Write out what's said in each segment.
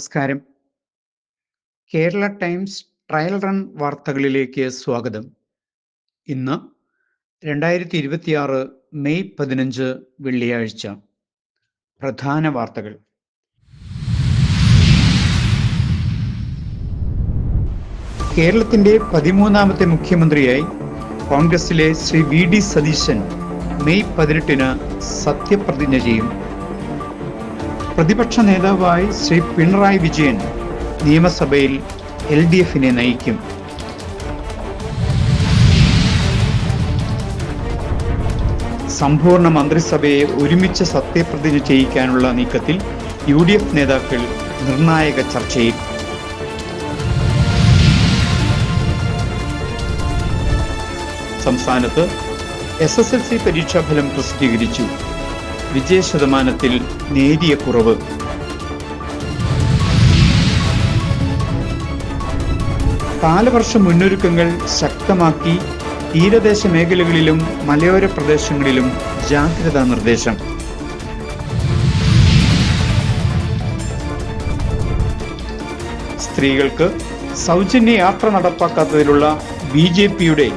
നമസ്കാരം. Kerala times trial run വാർത്തകളിലേക്ക് സ്വാഗതം. ഇന്ന് 2026 മെയ് 15 വെള്ളിയാഴ്ച. പ്രധാന വാർത്തകൾ. കേരളത്തിന്റെ 13ാമത്തെ മുഖ്യമന്ത്രിയായി കോൺഗ്രസിലെ ശ്രീ വി.ഡി. സതീശൻ മെയ് 18 സത്യപ്രതിജ്ഞ ചെയ്യും. പ്രതിപക്ഷ നേതാവായി ശ്രീ പിണറായി വിജയൻ നിയമസഭയിൽ LDF-നെ നയിക്കും. സമ്പൂർണ്ണ മന്ത്രിസഭയെ ഒരുമിച്ച് സത്യപ്രതിജ്ഞ ചെയ്യിക്കാനുള്ള നീക്കത്തിൽ UDF നേതാക്കൾ നിർണായക ചർച്ചയിൽ. സംസ്ഥാനത്ത് SSLC പരീക്ഷാഫലം പ്രസിദ്ധീകരിച്ചു. വിജയശതമാനത്തിൽ നേരിയ കുറവ്. കാലവർഷ മുന്നൊരുക്കങ്ങൾ ശക്തമാക്കി തീരദേശ മേഖലകളിലും മലയോര പ്രദേശങ്ങളിലും ജാഗ്രതാ നിർദ്ദേശം. സ്ത്രീകൾക്ക് സൗജന്യ യാത്ര നടപ്പാക്കാത്തതിലുള്ള BJP-യുടെ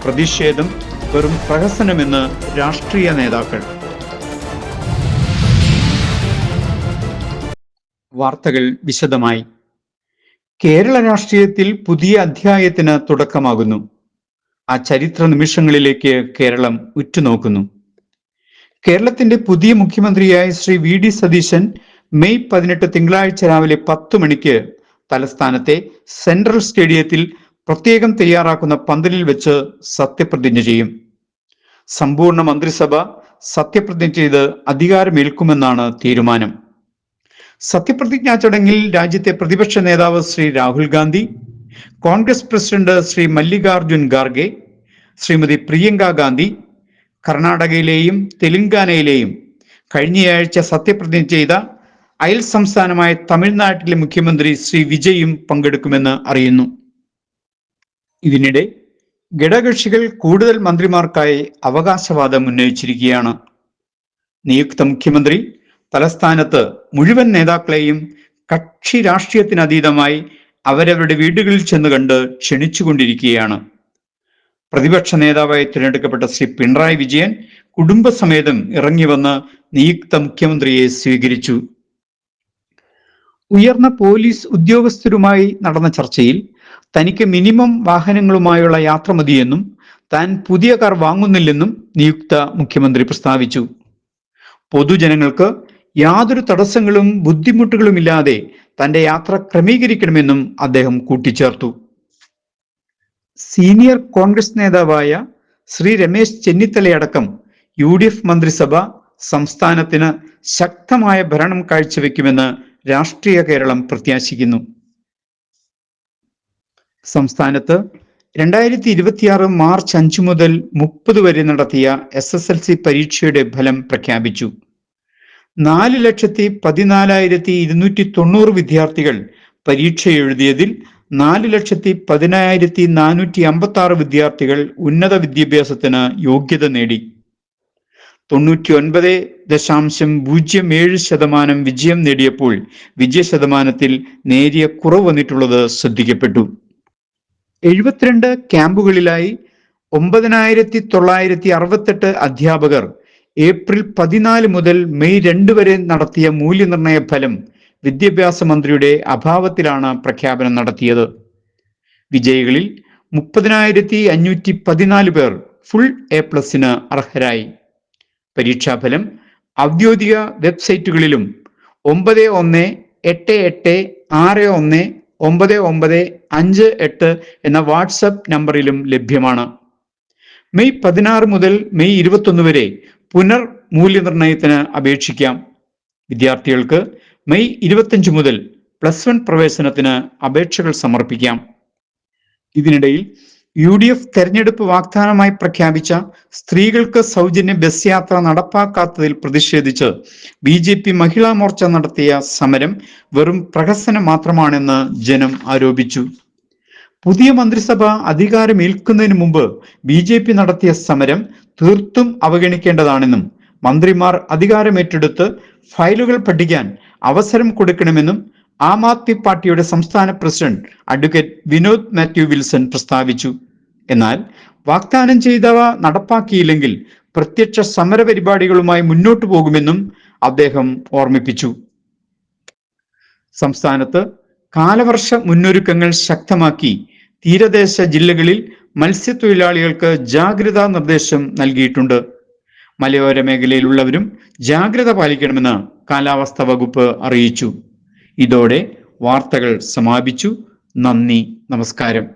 പ്രതിഷേധം വെറും പ്രഹസനമെന്ന് രാഷ്ട്രീയ നേതാക്കൾ. വാർത്തകൾ വിശദമായി. കേരള രാഷ്ട്രീയത്തിൽ പുതിയ അധ്യായത്തിന് തുടക്കമാകുന്നു. ആ ചരിത്ര നിമിഷങ്ങളിലേക്ക് കേരളം ഉറ്റുനോക്കുന്നു. കേരളത്തിന്റെ പുതിയ മുഖ്യമന്ത്രിയായ ശ്രീ വി.ഡി. സതീശൻ മെയ് 18 തിങ്കളാഴ്ച രാവിലെ 10 മണിക്ക് തലസ്ഥാനത്തെ സെൻട്രൽ സ്റ്റേഡിയത്തിൽ പ്രത്യേകം തയ്യാറാക്കുന്ന പന്തലിൽ വെച്ച് സത്യപ്രതിജ്ഞ ചെയ്യും. സമ്പൂർണ്ണ മന്ത്രിസഭ സത്യപ്രതിജ്ഞ ചെയ്ത് അധികാരമേൽക്കുമെന്നാണ് തീരുമാനം. സത്യപ്രതിജ്ഞാ ചടങ്ങിൽ രാജ്യത്തെ പ്രതിപക്ഷ നേതാവ് ശ്രീ രാഹുൽ ഗാന്ധി, കോൺഗ്രസ് പ്രസിഡന്റ് ശ്രീ മല്ലികാർജുൻ ഖാർഗെ, ശ്രീമതി പ്രിയങ്ക ഗാന്ധി, കർണാടകയിലെയും തെലങ്കാനയിലെയും കഴിഞ്ഞയാഴ്ച സത്യപ്രതിജ്ഞ ചെയ്ത അയൽ സംസ്ഥാനമായ തമിഴ്നാട്ടിലെ മുഖ്യമന്ത്രി ശ്രീ വിജയും പങ്കെടുക്കുമെന്ന് അറിയുന്നു. ഇതിനിടെ ഘടകകക്ഷികൾ കൂടുതൽ മന്ത്രിമാർക്കായി അവകാശവാദം ഉന്നയിച്ചിരിക്കുകയാണ്. നിയുക്ത മുഖ്യമന്ത്രി തലസ്ഥാനത്ത് മുഴുവൻ നേതാക്കളെയും കക്ഷി രാഷ്ട്രീയത്തിനതീതമായി അവരവരുടെ വീടുകളിൽ ചെന്ന് കണ്ട് ക്ഷണിച്ചുകൊണ്ടിരിക്കുകയാണ്. പ്രതിപക്ഷ നേതാവായി തിരഞ്ഞെടുക്കപ്പെട്ട ശ്രീ പിണറായി വിജയൻ കുടുംബസമേതം ഇറങ്ങി വന്ന് നിയുക്ത മുഖ്യമന്ത്രിയെ സ്വീകരിച്ചു. ഉയർന്ന പോലീസ് ഉദ്യോഗസ്ഥരുമായി നടന്ന ചർച്ചയിൽ തനിക്ക് മിനിമം വാഹനങ്ങളുമായുള്ള യാത്ര മതിയെന്നും താൻ പുതിയ കാർ വാങ്ങുന്നില്ലെന്നും നിയുക്ത മുഖ്യമന്ത്രി പ്രസ്താവിച്ചു. പൊതുജനങ്ങൾക്ക് യാതൊരു തടസ്സങ്ങളും ബുദ്ധിമുട്ടുകളുമില്ലാതെ തന്റെ യാത്ര ക്രമീകരിക്കണമെന്നും അദ്ദേഹം കൂട്ടിച്ചേർത്തു. സീനിയർ കോൺഗ്രസ് നേതാവായ ശ്രീ രമേശ് ചെന്നിത്തലയടക്കം UDF മന്ത്രിസഭ സംസ്ഥാനത്തിന് ശക്തമായ ഭരണം കാഴ്ചവെക്കുമെന്ന് രാഷ്ട്രീയ കേരളം പ്രത്യാശിക്കുന്നു. സംസ്ഥാനത്ത് 2026 മാർച്ച് 5 മുതൽ 30 വരെ നടത്തിയ SSLC പരീക്ഷയുടെ ഫലം പ്രഖ്യാപിച്ചു. 4,14,290 വിദ്യാർത്ഥികൾ പരീക്ഷ എഴുതിയതിൽ 4,10,456 വിദ്യാർത്ഥികൾ ഉന്നത വിദ്യാഭ്യാസത്തിന് യോഗ്യത നേടി. 99.07% വിജയം നേടിയപ്പോൾ വിജയശതമാനത്തിൽ നേരിയ കുറവ് വന്നിട്ടുള്ളത് ശ്രദ്ധിക്കപ്പെട്ടു. 72 ക്യാമ്പുകളിലായി 9,968 അധ്യാപകർ ഏപ്രിൽ 14 മുതൽ മെയ് 2 വരെ നടത്തിയ മൂല്യനിർണയ ഫലം വിദ്യാഭ്യാസ മന്ത്രിയുടെ അഭാവത്തിലാണ് പ്രഖ്യാപനം നടത്തിയത്. വിജയികളിൽ 30,514 പേർ ഫുൾ A+ന് അർഹരായി. പരീക്ഷാഫലം ഔദ്യോഗിക വെബ്സൈറ്റുകളിലും 9188619958 എന്ന വാട്സപ്പ് നമ്പറിലും ലഭ്യമാണ്. മെയ് 16 മുതൽ മെയ് 21 വരെ പുനർ മൂല്യനിർണയത്തിന് അപേക്ഷിക്കാം. വിദ്യാർത്ഥികൾക്ക് മെയ് 25 മുതൽ +1 പ്രവേശനത്തിന് അപേക്ഷകൾ സമർപ്പിക്കാം. ഇതിനിടയിൽ UDF തെരഞ്ഞെടുപ്പ് വാഗ്ദാനമായി പ്രഖ്യാപിച്ച സ്ത്രീകൾക്ക് സൗജന്യ ബസ് യാത്ര നടപ്പാക്കാത്തതിൽ പ്രതിഷേധിച്ച് BJP മഹിളാ മോർച്ച നടത്തിയ സമരം വെറും പ്രഹസനം മാത്രമാണെന്ന് ജനം ആരോപിച്ചു. പുതിയ മന്ത്രിസഭ അധികാരമേൽക്കുന്നതിന് മുമ്പ് BJP നടത്തിയ സമരം തീർത്തും അവഗണിക്കേണ്ടതാണെന്നും മന്ത്രിമാർ അധികാരമേറ്റെടുത്ത് ഫയലുകൾ പഠിക്കാൻ അവസരം കൊടുക്കണമെന്നും ആം ആദ്മി പാർട്ടിയുടെ സംസ്ഥാന president advocate Vinod Mathew Wilson പ്രസ്താവിച്ചു. എന്നാൽ വാഗ്ദാനം ചെയ്തവ നടപ്പാക്കിയില്ലെങ്കിൽ പ്രത്യക്ഷ സമര പരിപാടികളുമായി മുന്നോട്ടു പോകുമെന്നും അദ്ദേഹം ഓർമ്മിപ്പിച്ചു. സംസ്ഥാനത്ത് കാലവർഷ മുന്നൊരുക്കങ്ങൾ ശക്തമാക്കി തീരദേശ ജില്ലകളിൽ മത്സ്യത്തൊഴിലാളികൾക്ക് ജാഗ്രതാ നിർദ്ദേശം നൽകിയിട്ടുണ്ട്. മലയോര മേഖലയിലുള്ളവരും ജാഗ്രത പാലിക്കണമെന്ന് കാലാവസ്ഥാ വകുപ്പ് അറിയിച്ചു. ഇതോടെ വാർത്തകൾ സമാപിച്ചു. നന്ദി, നമസ്കാരം.